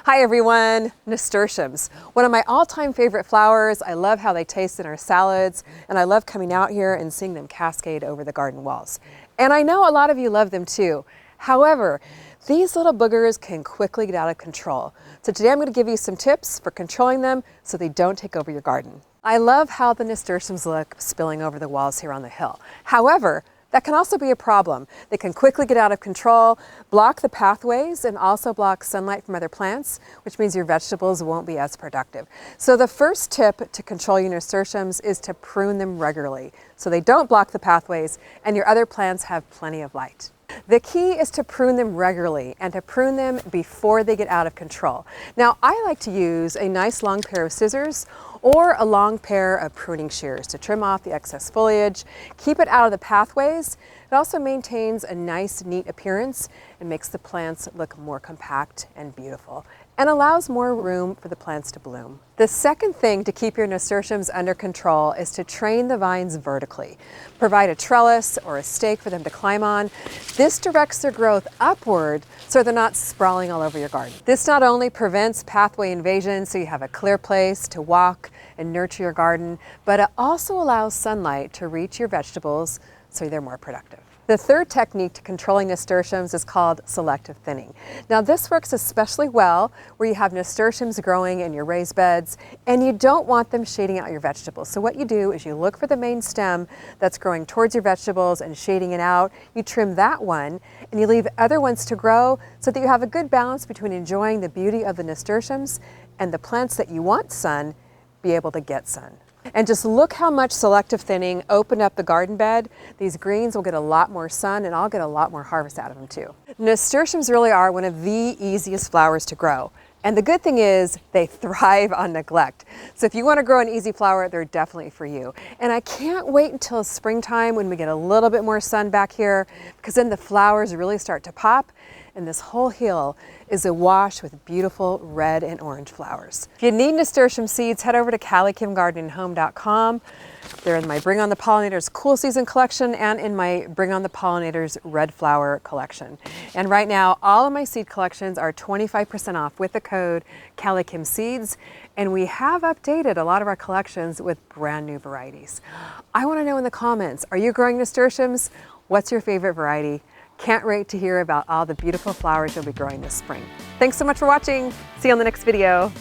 Hi everyone, nasturtiums. One of my all-time favorite flowers. I love how they taste in our salads, and I love coming out here and seeing them cascade over the garden walls. And I know a lot of you love them too. However, these little boogers can quickly get out of control. So today I'm going to give you some tips for controlling them so they don't take over your garden. I love how the nasturtiums look spilling over the walls here on the hill. However, that can also be a problem. They can quickly get out of control, block the pathways, and also block sunlight from other plants, which means your vegetables won't be as productive. So the first tip to control your nasturtiums is to prune them regularly so they don't block the pathways and your other plants have plenty of light. The key is to prune them regularly and to prune them before they get out of control. Now, I like to use a nice long pair of scissors or a long pair of pruning shears to trim off the excess foliage, keep it out of the pathways. It also maintains a nice, neat appearance and makes the plants look more compact and beautiful, and allows more room for the plants to bloom. The second thing to keep your nasturtiums under control is to train the vines vertically. Provide a trellis or a stake for them to climb on. This directs their growth upward so they're not sprawling all over your garden. This not only prevents pathway invasion so you have a clear place to walk and nurture your garden, but it also allows sunlight to reach your vegetables so they're more productive. The third technique to controlling nasturtiums is called selective thinning. Now this works especially well where you have nasturtiums growing in your raised beds and you don't want them shading out your vegetables. So what you do is you look for the main stem that's growing towards your vegetables and shading it out. You trim that one and you leave other ones to grow so that you have a good balance between enjoying the beauty of the nasturtiums and the plants that you want sun be able to get sun. And just look how much selective thinning opened up the garden bed. These greens will get a lot more sun and I'll get a lot more harvest out of them too. Nasturtiums really are one of the easiest flowers to grow. And the good thing is they thrive on neglect. So if you want to grow an easy flower, they're definitely for you. And I can't wait until springtime when we get a little bit more sun back here, because then the flowers really start to pop and this whole hill is awash with beautiful red and orange flowers. If you need nasturtium seeds, head over to CaliKimGardenandHome.com. They're in my Bring on the Pollinators Cool Season collection and in my Bring on the Pollinators Red Flower collection. And right now, all of my seed collections are 25% off with the code CALIKIMSEEDS. And we have updated a lot of our collections with brand new varieties. I want to know in the comments, are you growing nasturtiums? What's your favorite variety? Can't wait to hear about all the beautiful flowers you'll be growing this spring. Thanks so much for watching. See you on the next video.